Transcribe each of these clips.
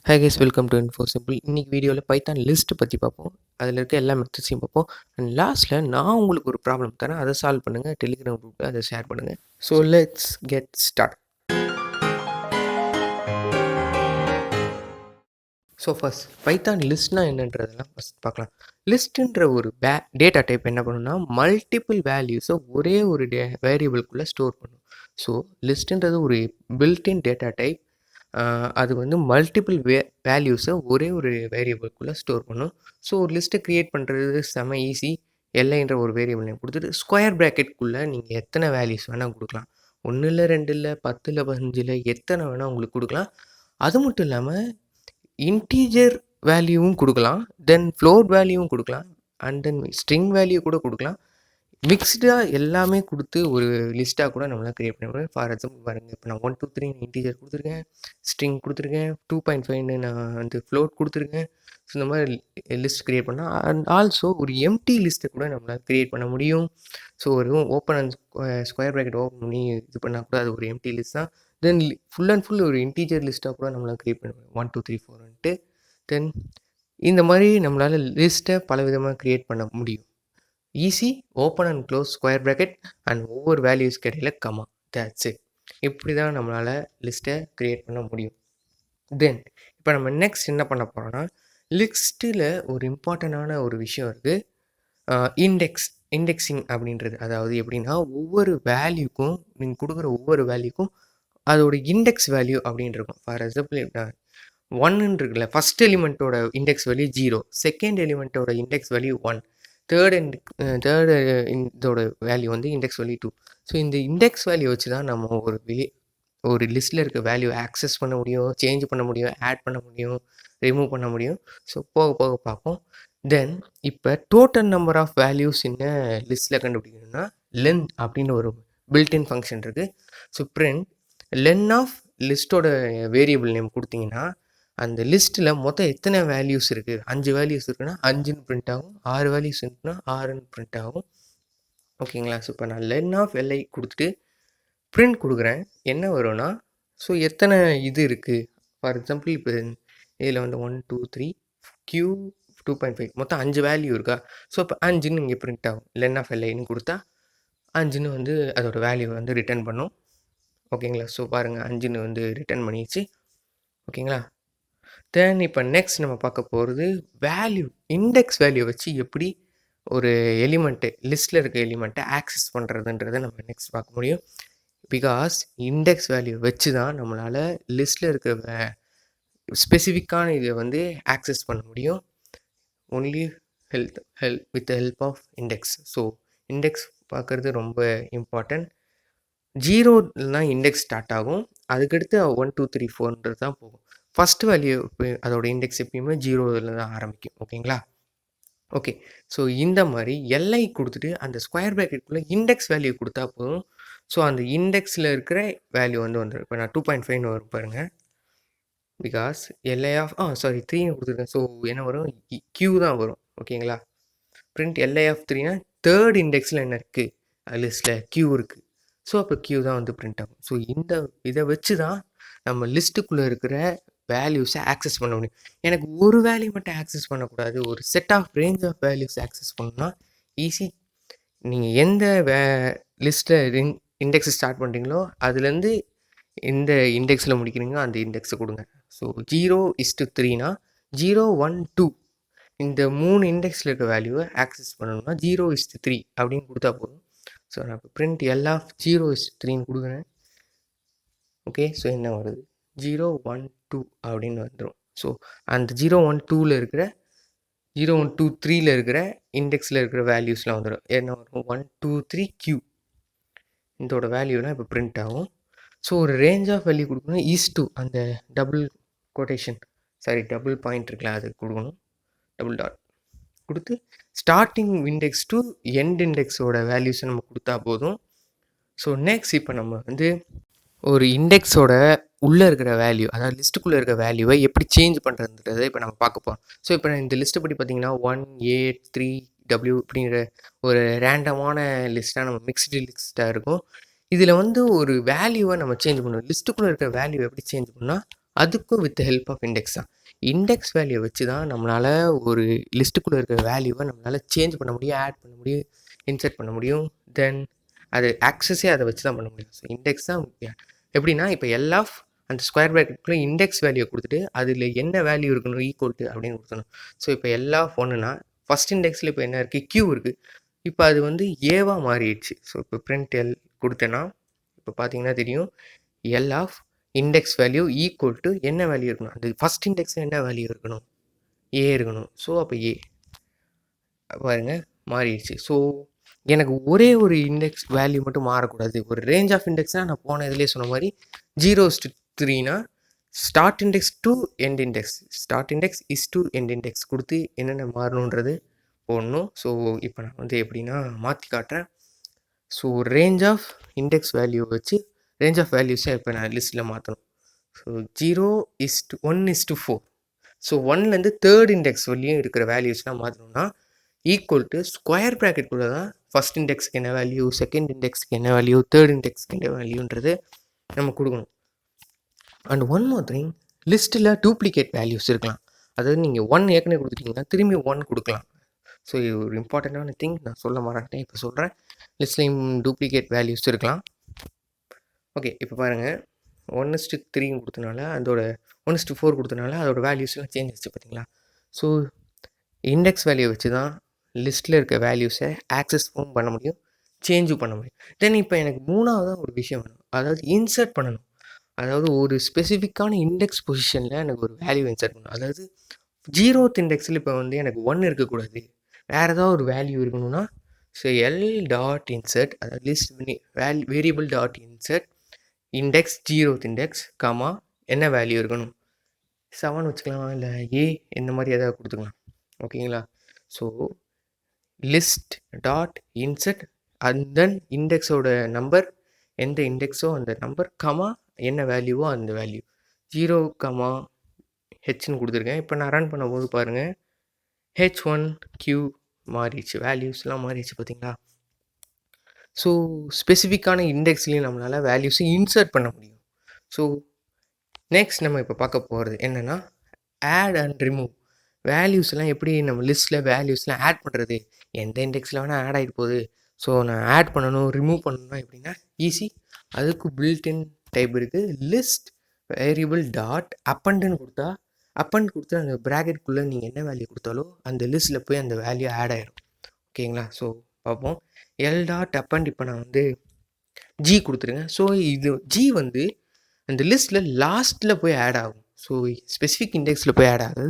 Hi guys, welcome to Info Simple. இன்னைக்கு வீடியோவில் Python list பற்றி பார்ப்போம். அதில் இருக்க எல்லா மெத்தட்ஸையும் பார்ப்போம். அண்ட் லாஸ்ட்டில் நான் உங்களுக்கு ஒரு ப்ராப்ளம் தரேன், அதை சால்வ் பண்ணுங்கள். டெலிகிராம் குரூப்பில் அதை ஷேர் பண்ணுங்கள். So let's get start. So first Python லிஸ்ட்னா என்னன்றதெல்லாம் ஃபஸ்ட் பார்க்கலாம். லிஸ்ட்டுன்ற ஒரு டேட்டா டைப் என்ன பண்ணுன்னா மல்டிபிள் வேல்யூஸை ஒரே ஒரு வேரியபிள்குள்ளே ஸ்டோர் பண்ணும். ஸோ லிஸ்ட்டுன்றது ஒரு பில்டின் டேட்டா டைப். அது வந்து மல்டிபிள் வேல்யூஸை ஒரே ஒரு வேரியபிள்குள்ளே ஸ்டோர் பண்ணும். ஸோ ஒரு லிஸ்ட்டை க்ரியேட் பண்ணுறது செம ஈஸி. எல்லைன்ற ஒரு வேரியபிள் நேம் கொடுத்துட்டு ஸ்கொயர் ப்ராக்கெட்குள்ளே நீங்கள் எத்தனை வேல்யூஸ் வேணால் கொடுக்கலாம். 1 இல்லை 2 இல்லை 10 இல்லை 15 இல்லை எத்தனை வேணால் உங்களுக்கு கொடுக்கலாம். அது மட்டும் இல்லாமல் இன்டீஜர் வேல்யூவும் கொடுக்கலாம், தென் ஃப்ளோட் வேல்யூவும் கொடுக்கலாம், அண்ட் தென் ஸ்ட்ரிங் வேல்யூ கூட கொடுக்கலாம். மிக்ஸ்டாக எல்லாமே கொடுத்து ஒரு லிஸ்ட்டாக கூட நம்மளால் க்ரியேட் பண்ண முடியும். ஃபார் எக்ஸாம்பிள் பாருங்கள், இப்போ நான் 1 2 3 இன்டீஜர் கொடுத்துருக்கேன், ஸ்ட்ரிங் கொடுத்துருக்கேன், 2.5 நான் வந்து ஃப்ளோட் கொடுத்துருக்கேன். ஸோ இந்த மாதிரி லிஸ்ட் க்ரியேட் பண்ணால் அண்ட் ஆல்சோ ஒரு எம்டி லிஸ்ட்டை கூட நம்மளால் க்ரியேட் பண்ண முடியும். ஸோ ஒரு open and square bracket open பண்ணி இது பண்ணால் கூட அது ஒரு எம்டி லிஸ்ட் தான். தென் ஃபுல் அண்ட் ஃபுல் ஒரு இன்டீஜர் லிஸ்ட்டாக கூட நம்மளால் க்ரியேட் பண்ண முடியும், 1 2 3 4ன்ட்டு. தென் இந்த மாதிரி நம்மளால் லிஸ்ட்டை பல விதமாக க்ரியேட் பண்ண முடியும். Easy, open and close square bracket and ஒவ்வொரு வேல்யூஸ்க்கு இடையில கமா, தேட்ஸ் இட். இப்படி தான் நம்மளால் லிஸ்ட்டை க்ரியேட் பண்ண முடியும். தென் இப்போ நம்ம நெக்ஸ்ட் என்ன பண்ண போகிறோன்னா, லிஸ்ட்டில் ஒரு இம்பார்ட்டண்டான ஒரு விஷயம் இருக்குது, இண்டெக்ஸிங் அப்படின்றது. அதாவது எப்படின்னா ஒவ்வொரு வேல்யூக்கும் நீங்கள் கொடுக்குற ஒவ்வொரு வேல்யூக்கும் அதோட இண்டெக்ஸ் வேல்யூ அப்படின்னு இருக்கும். ஃபார் எக்ஸாம்பிள் 1 இருக்குல்ல, ஃபஸ்ட் எலிமெண்ட்டோட இண்டெக்ஸ் வேல்யூ 0, செகண்ட் எலிமெண்ட்டோட இண்டெக்ஸ் வேல்யூ 1, தேர்டு இதோட வேல்யூ வந்து இண்டெக்ஸ் வேல்யூ 2. ஸோ இந்த இண்டெக்ஸ் வேல்யூ வச்சு தான் நம்ம ஒரு லிஸ்ட்டில் இருக்க வேல்யூ ஆக்சஸ் பண்ண முடியும், சேஞ்ச் பண்ண முடியும், ஆட் பண்ண முடியும், ரிமூவ் பண்ண முடியும். ஸோ போக போக பார்ப்போம். தென் இப்போ டோட்டல் நம்பர் ஆஃப் வேல்யூஸ் என்ன லிஸ்ட்டில் கண்டுபிடிக்கணும்னா லென் அப்படின்னு ஒரு பில்டின் ஃபங்க்ஷன் இருக்குது. ஸோ பிரிண்ட் லென் ஆஃப் லிஸ்ட்டோட வேரியபிள் நேம் கொடுத்தீங்கன்னா அந்த லிஸ்ட்டில் மொத்தம் எத்தனை வேல்யூஸ் இருக்குது, 5 வேல்யூஸ் இருக்குன்னா 5ன்னு பிரிண்ட் ஆகும், 6 வேல்யூஸ் இருக்குன்னா 6ன்னு பிரிண்ட் ஆகும். ஓகேங்களா? ஸோ இப்போ நான் லென் ஆஃப் எல்ஐ கொடுத்துட்டு பிரிண்ட் கொடுக்குறேன். என்ன வரும்னா, ஸோ எத்தனை இது இருக்குது. ஃபார் எக்ஸாம்பிள் இப்போ இதில் வந்து 1 2 3 Q 2.5 மொத்தம் 5 வேல்யூ இருக்கா. ஸோ இப்போ 5ன்னு இங்கே பிரிண்ட் ஆகும். லென் ஆஃப் எல்ஐன்னு கொடுத்தா 5ன்னு வந்து அதோட வேல்யூ வந்து ரிட்டர்ன் பண்ணும். ஓகேங்களா? ஸோ பாருங்கள், 5ன்னு வந்து ரிட்டர்ன் பண்ணிடுச்சு. ஓகேங்களா? தென் இப்போ நெக்ஸ்ட் நம்ம பார்க்க போகிறது வேல்யூ, இண்டெக்ஸ் வேல்யூ வச்சு எப்படி ஒரு எலிமெண்ட்டு லிஸ்ட்டில் இருக்க எலிமெண்ட்டை ஆக்சஸ் பண்ணுறதுன்றதை நம்ம நெக்ஸ்ட் பார்க்க முடியும். பிகாஸ் இண்டெக்ஸ் வேல்யூ வச்சு தான் நம்மளால் லிஸ்ட்டில் இருக்க ஸ்பெசிஃபிக்கான இதை வந்து ஆக்சஸ் பண்ண முடியும். Only with the help of index. So index பார்க்குறது ரொம்ப இம்பார்ட்டன்ட். 0லாம் இண்டெக்ஸ் ஸ்டார்ட் ஆகும், அதுக்கடுத்து 1 2 3 4ன்றது தான் போகும். ஃபஸ்ட் வேல்யூ அதோட இண்டெக்ஸ் எப்பயுமே 0ல் தான் ஆரம்பிக்கும். ஓகேங்களா? ஓகே, ஸோ இந்த மாதிரி எல்ஐ கொடுத்துட்டு அந்த ஸ்கொயர் ப்ராக்கெட்டுக்குள்ளே இண்டெக்ஸ் வேல்யூ கொடுத்தா போதும். ஸோ அந்த இண்டெக்ஸில் இருக்கிற வேல்யூ வந்து வந்துடும். இப்போ நான் 2.5ன்னு வரும் பாருங்கள். பிகாஸ் எல்ஐ ஆஃப் 3ன்னு கொடுத்துருக்கேன். ஸோ என்ன வரும், Q தான் வரும். ஓகேங்களா? பிரிண்ட் எல்ஐ ஆஃப் 3னா தேர்ட் இண்டெக்ஸில் என்ன இருக்குது லிஸ்ட்டில் Q இருக்குது. ஸோ அப்போ Q தான் வந்து பிரிண்ட் ஆகும். ஸோ இந்த இதை வச்சு தான் நம்ம லிஸ்ட்டுக்குள்ளே இருக்கிற வேல்யூஸை ஆக்சஸ் பண்ண முடியும். எனக்கு ஒரு வேல்யூ மட்டும் ஆக்சஸ் பண்ணக்கூடாது, ஒரு set of range of values access பண்ணணும்னா ஈஸி. நீங்கள் எந்த லிஸ்ட்டில் இண்டெக்ஸ் ஸ்டார்ட் பண்ணுறீங்களோ அதுலேருந்து எந்த இண்டெக்ஸில் முடிக்கிறீங்களோ அந்த இண்டெக்ஸை கொடுங்க. ஸோ 0:3னா 0 1 2 இந்த 3 இண்டெக்ஸில் இருக்க வேல்யூவை ஆக்சஸ் பண்ணணும்னா 0:3 அப்படின்னு கொடுத்தா போதும். ஸோ நான் இப்போ பிரிண்ட் எல் ஆஃப் 0:3ன்னு கொடுக்குறேன். ஓகே, ஸோ என்ன வருது, 0 1 2 அப்படின்னு வந்துடும். ஸோ அந்த 0 1 2ல் இருக்கிற 0 1 2 3ல் இருக்கிற இண்டெக்ஸில் இருக்கிற வேல்யூஸ்லாம் வந்துடும். என்ன வரும், 1 2 3 Q. இதோட வேல்யூலாம் இப்போ பிரிண்ட் ஆகும். ஸோ ஒரு ரேஞ்ச் ஆஃப் வேல்யூ கொடுக்கணும், ஈஸ்2 அந்த டபுள் பாயிண்ட் இருக்குல்ல அது கொடுக்கணும், டபுள் டாட் கொடுத்து ஸ்டார்டிங் இண்டெக்ஸ் டு எண்ட் இண்டெக்ஸோட வேல்யூஸை நம்ம கொடுத்தா போதும். ஸோ நெக்ஸ்ட் இப்போ நம்ம வந்து ஒரு இண்டெக்ஸோட உள்ளே இருக்கிற வேல்யூ, அதாவது லிஸ்ட்டுக்குள்ளே இருக்கிற வேல்யூவை எப்படி சேஞ்ச் பண்ணுறதுன்றதை இப்போ நம்ம பார்க்க போகிறோம். ஸோ இப்போ இந்த லிஸ்ட்டை படி பார்த்தீங்கன்னா 1 8 3 W அப்படிங்கிற ஒரு ரேண்டமான லிஸ்ட்டாக நம்ம மிக்ஸ்டு லிஸ்ட்டாக இருக்கும். இதில் வந்து ஒரு வேல்யூவை நம்ம சேஞ்ச் பண்ணுவோம். லிஸ்ட்டுக்குள்ளே இருக்கிற வேல்யூ எப்படி சேஞ்ச் பண்ணால் அதுக்கும் வித் ஹெல்ப் ஆஃப் இண்டெக்ஸ் தான். இண்டெக்ஸ் வேல்யூ வச்சு தான் நம்மளால் ஒரு லிஸ்ட்டுக்குள்ளே இருக்கிற வேல்யூவை நம்மளால் சேஞ்ச் பண்ண முடியும், ஆட் பண்ண முடியும், இன்சர்ட் பண்ண முடியும். தென் அது ஆக்சஸே அதை வச்சு தான் பண்ண முடியும். ஸோ இண்டெக்ஸ் தான் முக்கியம். எப்படின்னா இப்போ எல் ஆஃப் அந்த ஸ்கொயர் ப்ராக்கெட்டுக்குள்ளே இண்டெக்ஸ் வேல்யூ கொடுத்துட்டு அதில் என்ன வேல்யூ இருக்கணும் ஈக்குவல் டு அப்படின்னு கொடுக்கணும். ஸோ இப்போ எல் ஆஃப் ஒன்றுனா ஃபஸ்ட் இண்டெக்ஸில் இப்போ என்ன இருக்குது, கியூ இருக்குது. இப்போ அது வந்து ஏவாக மாறிடுச்சு. ஸோ இப்போ பிரிண்ட் எல் கொடுத்தேன்னா இப்போ பார்த்தீங்கன்னா தெரியும், L of index value equal to என்ன வேல்யூ இருக்கணும், அந்த ஃபஸ்ட் இண்டெக்ஸில் என்ன வேல்யூ இருக்கணும், ஏ இருக்கணும். ஸோ அப்போ ஏ பாருங்க மாறிடுச்சு. ஸோ எனக்கு ஒரே ஒரு இண்டெக்ஸ் வேல்யூ மட்டும் மாறக்கூடாது. ஒரு ரேஞ்ச் ஆஃப் இண்டெக்ஸ்னால் நான் போன இதிலே சொன்ன மாதிரி 0-3னா start index to end index, start index is to end index கொடுத்து என்னென்ன மாறணுன்றது போடணும். ஸோ இப்போ நான் வந்து எப்படின்னா மாற்றி காட்டுறேன். So range of index value வச்சு ரேஞ்ச் ஆஃப் வேல்யூஸை இப்போ நான் லிஸ்ட்டில் மாற்றணும். ஸோ 0:1:4. ஸோ 1லேருந்து தேர்ட் இண்டெக்ஸ் வரையும் இருக்கிற வேல்யூஸ்லாம் மாற்றணும்னா ஈக்குவல் டு ஸ்கொயர் ப்ராக்கெட்டுக்குள்ளே தான் ஃபஸ்ட் இண்டெக்ஸ்க்கு என்ன வேல்யூ, செகண்ட் இண்டெக்ஸ்க்கு என்ன வேல்யூ, தேர்ட் இண்டெக்ஸ்க்கு என்ன வேல்யூன்றது நம்ம கொடுக்கணும். அண்ட் ஒன் மோர் திங், லிஸ்ட்டில் டூப்ளிகேட் வேல்யூஸ் இருக்கலாம். அதாவது நீங்கள் 1 ஏற்கனவே கொடுத்துட்டீங்கன்னா திரும்பி 1 கொடுக்கலாம். ஸோ இது ஒரு இம்பார்ட்டண்ட்டான திங், நான் சொல்ல மாட்டேன், இப்போ சொல்கிறேன். லிஸ்ட்லேயும் டூப்ளிகேட் வேல்யூஸ் இருக்கலாம். ஓகே, இப்போ பாருங்கள் 1:3 கொடுத்தனால அதோட 1:4 கொடுத்தனால அதோட வேல்யூஸ்லாம் சேஞ்ச் ஆச்சு பார்த்தீங்களா. ஸோ இண்டெக்ஸ் வேல்யூ வச்சு தான் லிஸ்ட்டில் இருக்க வேல்யூஸை ஆக்சஸும் பண்ண முடியும், சேஞ்சும் பண்ண முடியும். தென் இப்போ எனக்கு மூணாவதாக ஒரு விஷயம் வேணும், அதாவது இன்சர்ட் பண்ணணும். அதாவது ஒரு ஸ்பெசிஃபிக்கான இண்டெக்ஸ் பொசிஷனில் எனக்கு ஒரு வேல்யூ இன்சர்ட் பண்ணணும். அதாவது 0th இண்டெக்ஸில் இப்போ வந்து எனக்கு 1 இருக்கக்கூடாது, வேறு ஏதாவது ஒரு வேல்யூ இருக்கணும்னா ஸோ எல் டாட் இன்சர்ட், அதாவது list variable dot insert index 0th index comma என்ன வேல்யூ இருக்கணும், 7 வச்சுக்கலாம், இல்லை ஏ இந்த மாதிரி எதாவது கொடுத்துக்கலாம். ஓகேங்களா. So list dot insert and then இண்டெக்ஸோட நம்பர், எந்த இண்டெக்ஸோ அந்த நம்பர் கமா என்ன வேல்யூவோ அந்த வேல்யூ 0, ஹெச்னு கொடுத்துருக்கேன். இப்போ நான் ரன் பண்ணும்போது பாருங்கள் H1Q மாறிடுச்சு, வேல்யூஸ்லாம் மாறிடுச்சு பார்த்தீங்களா. ஸோ ஸ்பெசிஃபிக்கான இண்டெக்ஸ்லேயும் நம்மளால் வேல்யூஸை இன்சர்ட் பண்ண முடியும். ஸோ நெக்ஸ்ட் நம்ம இப்போ பார்க்க போகிறது என்னென்னா ஆட் அண்ட் ரிமூவ். வேல்யூஸ்லாம் எப்படி நம்ம லிஸ்ட்டில் வேல்யூஸ்லாம் ஆட் பண்ணுறது, எந்த இண்டெக்ஸில் வேணால் ஆட் ஆகிட்டு போகுது. ஸோ நான் ஆட் பண்ணணும் ரிமூவ் பண்ணணும் எப்படின்னா ஈஸி, அதுக்கு பில்ட்இன் டைப் இருக்குது. லிஸ்ட் வேரியபிள் டாட் அப்பண்டுன்னு கொடுத்தா, அப்பண்ட் கொடுத்து அந்த ப்ராக்கெட்குள்ளே நீங்கள் என்ன வேல்யூ கொடுத்தாலோ அந்த லிஸ்ட்டில் போய் அந்த வேல்யூ ஆட் ஆகிடும். ஓகேங்களா. ஸோ பார்ப்போம். எல் டாட் அப்பண்ட் இப்போ நான் வந்து ஜி கொடுத்துருங்க. ஸோ இது ஜி வந்து அந்த லிஸ்ட்டில் லாஸ்ட்டில் போய் ஆட் ஆகும். ஸோ ஸ்பெசிஃபிக் இண்டெக்ஸில் போய் ஆட் ஆகுது,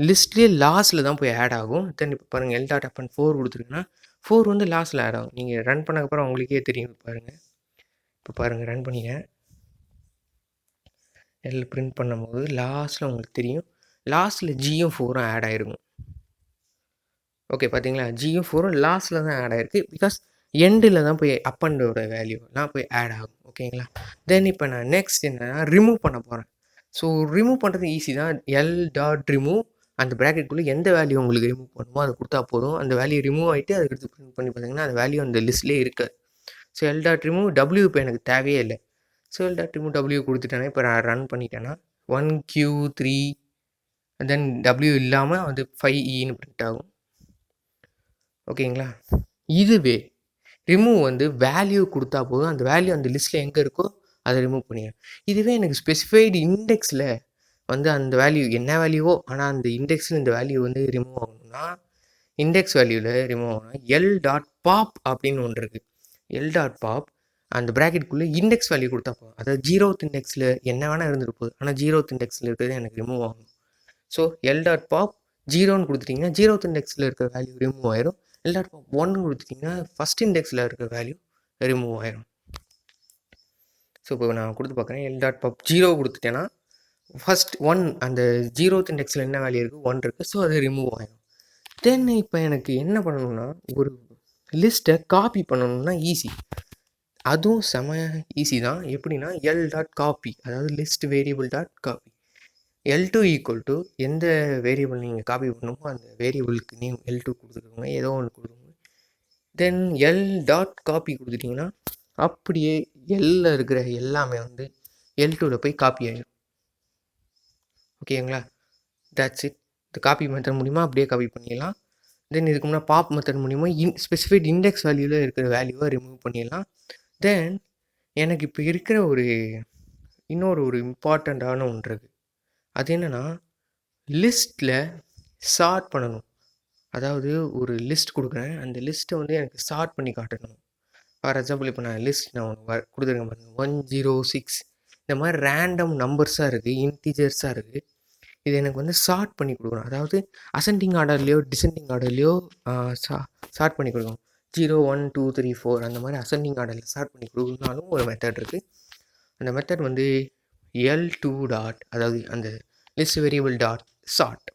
லிஸ்ட்லேயே லாஸ்ட்டில் தான் போய் ஆட் ஆகும். தென் இப்போ பாருங்கள் எல் டாட் அப்பண்ட் 4 கொடுத்துருக்குன்னா 4 வந்து லாஸ்ட்டில் ஆட் ஆகும். நீங்கள் ரன் பண்ணக்கப்புறம் உங்களுக்கே தெரியும். பாருங்கள், இப்போ பாருங்கள் ரன் பண்ணிங்க, எல் பிரிண்ட் பண்ணும்போது லாஸ்ட்டில் உங்களுக்கு தெரியும், லாஸ்ட்டில் ஜியும் 4ம் ஆட் ஆகிருக்கும். ஓகே பார்த்தீங்களா, ஜியும் 4ம் லாஸ்ட்டில் தான் ஆட் ஆகிருக்கு, பிகாஸ் எண்டில் தான் போய் அப்பண்டோட வேல்யூலாம் போய் ஆட் ஆகும். ஓகேங்களா. தென் இப்போ நான் நெக்ஸ்ட் என்னென்னா ரிமூவ் பண்ண போகிறேன். ஸோ ரிமூவ் பண்ணுறது ஈஸி தான். எல் டாட் ரிமூவ், அந்த ப்ராக்கெட்டுக்குள்ளே எந்த வேல்யூ உங்களுக்கு ரிமூவ் பண்ணுமோ அதை கொடுத்தா போதும். அந்த வேல்யூ ரிமூவ் ஆகிட்டு அதுக்கடுத்து பிரிண்ட் பண்ணி பார்த்தீங்கன்னா அந்த வேல்யூ அந்த லிஸ்ட்லேயே இருக்காது. So L dot remove W இப்போ எனக்கு தேவையே இல்லை. So L dot remove W கொடுத்துட்டேன்னா இப்போ நான் ரன் பண்ணிட்டேன்னா 1Q3 தென் டபிள்யூ இல்லாமல் வந்து 5E பிரிண்ட் ஆகும். ஓகேங்களா. இதுவே ரிமூவ் வந்து வேல்யூ கொடுத்தா போதும், அந்த வேல்யூ அந்த லிஸ்ட்டில் எங்கே இருக்கோ அதை ரிமூவ் பண்ணிடுறேன். இதுவே எனக்கு ஸ்பெசிஃபைடு இண்டெக்ஸில் வந்து அந்த வேல்யூ என்ன வேல்யூவோ ஆனால் அந்த இண்டெக்ஸில் இந்த வேல்யூ வந்து ரிமூவ் ஆகணும்னா, இண்டெக்ஸ் வேல்யூவில் ரிமூவ் ஆகணும்னா எல் டாட் பாப் அப்படின்னு ஒன்று இருக்குது. எல் டாட் பாப் அந்த ப்ராக்கெட்டுக்குள்ளே இண்டெக்ஸ் வேல்யூ கொடுத்தா போதும். அதாவது 0th இண்டெக்ஸில் என்ன வேணால் இருந்துட்டு போகுது, ஆனால் 0th இண்டெக்ஸில் இருக்கிறது எனக்கு ரிமூவ் ஆகணும். ஸோ எல் டாட் பாப் 0ன்னு கொடுத்துட்டிங்கன்னா 0th இண்டெக்ஸில் இருக்கிற வேல்யூ ரிமூவ் ஆயிரும். எல் டாட் பாப் 1 கொடுத்துட்டிங்கன்னா ஃபஸ்ட் இண்டெக்ஸில் இருக்கிற வேல்யூ ரிமூவ் ஆயிரும். ஸோ இப்போ நான் கொடுத்து பார்க்குறேன், எல் டாட் பாப் 0 கொடுத்துட்டேன்னா ஃபஸ்ட் 1 அந்த 0th இண்டெக்ஸில் என்ன வேல்யூ இருக்குது, 1 இருக்குது. ஸோ அது ரிமூவ் ஆயிடும். தென் இப்போ எனக்கு என்ன பண்ணணும்னா ஒரு லிஸ்ட்டை காப்பி பண்ணணும்னா ஈஸி, அதுவும் செம ஈஸி தான். எப்படின்னா எல் டாட் காப்பி, அதாவது list variable dot copy, L2 equal to எந்த வேரியபிள் நீங்கள் காப்பி பண்ணணுமோ அந்த வேரியபிளுக்கு நேம் L2 கொடுத்துக்கோங்க, ஏதோ ஒன்று கொடுக்கோங்க. தென் எல் டாட் காப்பி கொடுத்துட்டிங்கன்னா அப்படியே எல்லில் இருக்கிற எல்லாமே வந்து L2வில் போய் காப்பி ஆகிடும். ஓகேங்களா? That's it. இந்த காப்பி மெத்தட் மூலிமா அப்படியே காப்பி பண்ணிடலாம். தென் இதுக்கு முன்னாடி பாப் மெத்தட் மூலிமா ஸ்பெசிஃபைட் இண்டெக்ஸ் வேல்யூவில் இருக்கிற வேல்யூவை ரிமூவ் பண்ணிடலாம். தென் எனக்கு இப்போ இருக்கிற இன்னொரு இம்பார்ட்டண்ட்டான ஒன்று இருக்குது. அது என்னென்னா லிஸ்ட்டில் சார்ட் பண்ணணும். அதாவது ஒரு லிஸ்ட் கொடுக்குறேன், அந்த லிஸ்ட்டை வந்து எனக்கு சார்ட் பண்ணி காட்டணும். ஃபார் எக்ஸாம்பிள் இப்போ நான் ஒன்று கொடுத்துருக்கேன் பாருங்கள், 106 இந்த மாதிரி ரேண்டம் நம்பர்ஸாக இருக்குது, இன்டீஜர்ஸாக இருக்குது. இது எனக்கு வந்து சார்ட் பண்ணி கொடுக்கணும். அதாவது அசெண்டிங் ஆர்டர்லேயோ டிசெண்டிங் ஆர்டர்லேயோ சார்ட் பண்ணி கொடுக்கணும். 0 1 2 3 4 அந்த மாதிரி அசெண்டிங் ஆர்டரில் சார்ட் பண்ணி கொடுக்கணும்னாலும் ஒரு மெத்தட் இருக்குது. அந்த மெத்தட் வந்து L2 டாட், அதாவது அந்த லிஸ்ட் வேரியபிள் டாட் சார்ட்.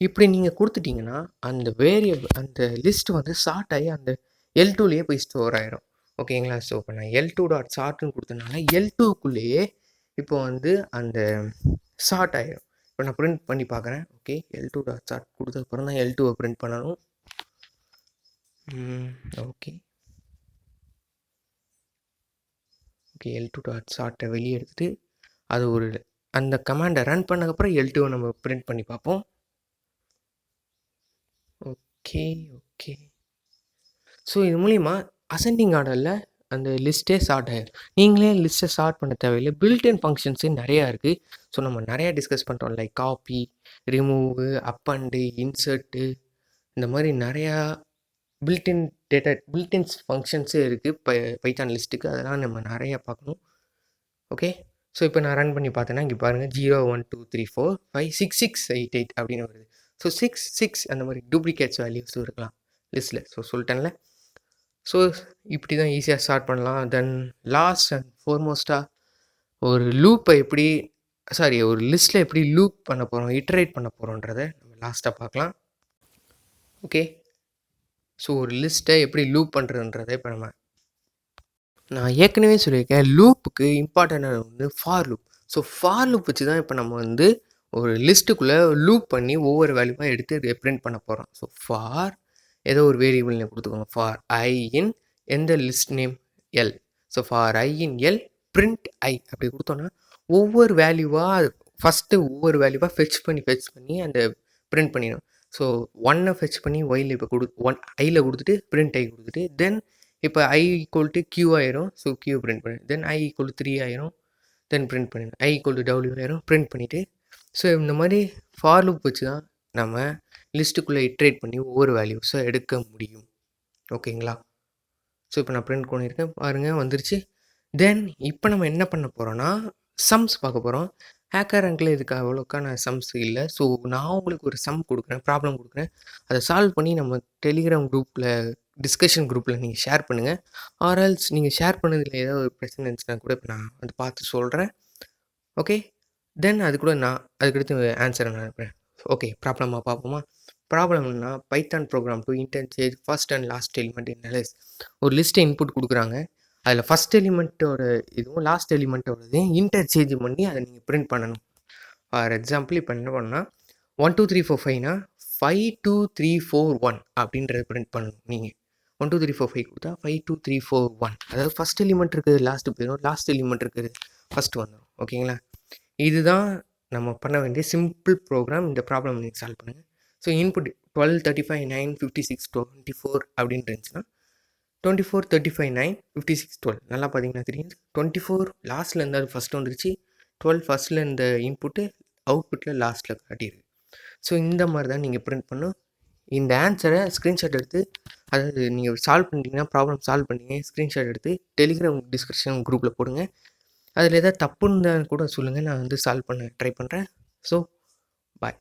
இப்படி நீங்கள் கொடுத்துட்டிங்கன்னா அந்த லிஸ்ட் வந்து சார்ட் ஆகி அந்த L2லேயே போய் ஸ்டோர் ஆகிடும். ஓகேங்களா? ஸோ இப்போ நான் L2 டாட் சார்ட்னு கொடுத்தனால L2க்குள்ளேயே இப்போ வந்து அந்த சார்ட் ஆகிடும். இப்போ நான் பிரிண்ட் பண்ணி பார்க்குறேன். ஓகே, L2 டாட் சார்ட் கொடுத்ததுக்கப்புறம் தான் L2வை பிரிண்ட் பண்ணணும். ஓகே L2 டாட் சார்ட்டை வெளியே எடுத்துகிட்டு அது அந்த கமாண்டை ரன் பண்ணதுக்கப்புறம் L2வை நம்ம பிரிண்ட் பண்ணி பார்ப்போம். ஓகே. ஸோ இது மூலிமா அசெண்டிங் ஆர்டரில் அந்த லிஸ்ட்டே சார்ட் ஆகிடும். நீங்களே லிஸ்ட்டை சார்ட் பண்ண தேவையில்லை. பில்ட்இன் ஃபங்க்ஷன்ஸு நிறையா இருக்குது. ஸோ நம்ம நிறையா டிஸ்கஸ் பண்ணுறோம். லைக் காப்பி, ரிமூவு, அப்பண்டு, இன்சர்ட்டு, இந்த மாதிரி நிறையா பில்ட்இன்ஸ் ஃபங்க்ஷன்ஸே இருக்குது பைத்தான் லிஸ்ட்டுக்கு. அதெல்லாம் நம்ம நிறையா பார்க்கணும். ஓகே, ஸோ இப்போ நான் ரன் பண்ணி பார்த்தேன்னா இங்கே பாருங்கள் 0 1 2 3 4 5 6 6 8 8 அப்படின்னு வருது. ஸோ 6 6 அந்த மாதிரி டூப்ளிகேட்ஸ் வேல்யூஸும் இருக்கலாம் லிஸ்ட்டில். ஸோ சொல்லிட்டேன்ல. ஸோ இப்படி தான் ஈஸியாக ஸ்டார்ட் பண்ணலாம். தென் லாஸ்ட் அண்ட் ஃபோர்மோஸ்ட்டாக ஒரு லிஸ்ட்டில் எப்படி லூப் பண்ண போகிறோம், இட்ரேட் பண்ண போகிறோன்றதை நம்ம லாஸ்ட்டாக பார்க்கலாம். ஓகே, ஸோ ஒரு லிஸ்ட்டை எப்படி லூப் பண்ணுறதுன்றதை இப்போ நான் ஏற்கனவே சொல்லியிருக்கேன், லூப்புக்கு இம்பார்ட்டண்டான வந்து for loop. So for loop வச்சு தான் இப்போ நம்ம வந்து ஒரு லிஸ்ட்டுக்குள்ளே லூப் பண்ணி ஒவ்வொரு வேல்யூவாக எடுத்து ரெப்ரசென்ட் பண்ண போகிறோம். ஸோ ஃபார் ஏதோ ஒரு வேரியபிள் நேம் கொடுத்துக்கோங்க. ஃபார் ஐ இன் எந்த list name L. So for I in L print I அப்படி கொடுத்தோன்னா ஒவ்வொரு வேல்யூவாக ஒவ்வொரு வேல்யூவாக ஃபெச் பண்ணி அந்த பிரிண்ட் பண்ணிடும். ஸோ 1 ஃபெச் பண்ணி ஒயில் இப்போ ஐயில் கொடுத்துட்டு பிரிண்ட் ஐ கொடுத்துட்டு தென் இப்போ i = q ஆயிரும். ஸோ q பிரிண்ட் பண்ணி தென் i = 3 ஆயிரும். தென் பிரிண்ட் பண்ணிடும். i = w ஆயிரும். பிரிண்ட் பண்ணிவிட்டு ஸோ இந்த மாதிரி ஃபார் லூப் வச்சு தான் நம்ம லிஸ்ட்டுக்குள்ளே இட்ரேட் பண்ணி ஒவ்வொரு வேல்யூஸை எடுக்க முடியும். ஓகேங்களா? ஸோ இப்போ நான் பிரிண்ட் பண்ணியிருக்கேன் பாருங்கள், வந்துருச்சு. தென் இப்போ நம்ம என்ன பண்ண போகிறோன்னா சம்ஸ் பார்க்க போகிறோம். ஹேக்கர்ரேங்க்கில் இதுக்கு அவ்வளோக்கான சம்ஸ் இல்லை. ஸோ நான் உங்களுக்கு ஒரு சம் கொடுக்குறேன், ப்ராப்ளம் கொடுக்குறேன். அதை சால்வ் பண்ணி நம்ம டெலிகிராம் குரூப்பில் டிஸ்கஷன் குரூப்பில் நீங்கள் ஷேர் பண்ணுங்கள். ஆர்எல்ஸ் நீங்கள் ஷேர் பண்ணதில் ஏதாவது ஒரு பிரச்சனை இருந்துச்சுன்னா கூட இப்போ நான் வந்து பார்த்து சொல்கிறேன். ஓகே, தென் அதுக்கடுத்து ஆன்சரை நான் அனுப்புகிறேன். ஓகே, ப்ராப்ளமாக பார்ப்போமா? ப்ராப்ளம்னா Python program to interchange first and last element in list. ஒரு லிஸ்ட்டை இன்புட் கொடுக்குறாங்க. அதில் ஃபஸ்ட் எலிமெண்ட்டோட இதுவும் லாஸ்ட் எலிமெண்ட்டோடதையும் இன்டர்சேஞ்ச் பண்ணி அதை நீங்கள் பிரிண்ட் பண்ணணும். ஃபார் எக்ஸாம்பிள் இப்போ என்ன பண்ணால் 1 2 3 4 5னா 5 2 3 4 1 அப்படின்றத பிரிண்ட் பண்ணணும். நீங்கள் 1 2 3 4 5 கொடுத்தா 5 2 3 4 1, அதாவது ஃபஸ்ட் எலிமெண்ட் இருக்குது லாஸ்ட்டு போயிடும், லாஸ்ட் எலிமெண்ட் இருக்குது ஃபஸ்ட்டு வந்துடும். ஓகேங்களா? இதுதான் நம்ம பண்ண வேண்டிய சிம்பிள் ப்ரோக்ராம். இந்த ப்ராப்ளம் நீங்கள் சால்வ் பண்ணுங்கள். ஸோ இன்புட் 12 35 9 56 24 அப்படின்னு இருந்துச்சுன்னா 24 35 9 56 12 நல்லா பார்த்தீங்கன்னா தெரியும். 24 லாஸ்ட்டில் இருந்தால் ஃபஸ்ட்டு வந்துருச்சு, 12 ஃபஸ்ட்டில் இருந்த இன்புட்டு அவுட்புட்டில் லாஸ்ட்டில் காட்டியிருக்கு. ஸோ இந்த மாதிரி தான் நீங்கள் பிரிண்ட் பண்ணணும். இந்த ஆன்சரை ஸ்க்ரீன்ஷாட் எடுத்து, அதாவது நீங்கள் சால்வ் பண்ணிட்டீங்கன்னா ப்ராப்ளம் சால்வ் பண்ணிங்க ஸ்க்ரீன்ஷாட் எடுத்து டெலிகிராம் டிஸ்கிரிப்ஷன் குரூப்பில் போடுங்க. அதில் எதாவது தப்புன்னு கூட சொல்லுங்கள், நான் வந்து சால்வ் பண்ண ட்ரை பண்ணுறேன். So bye.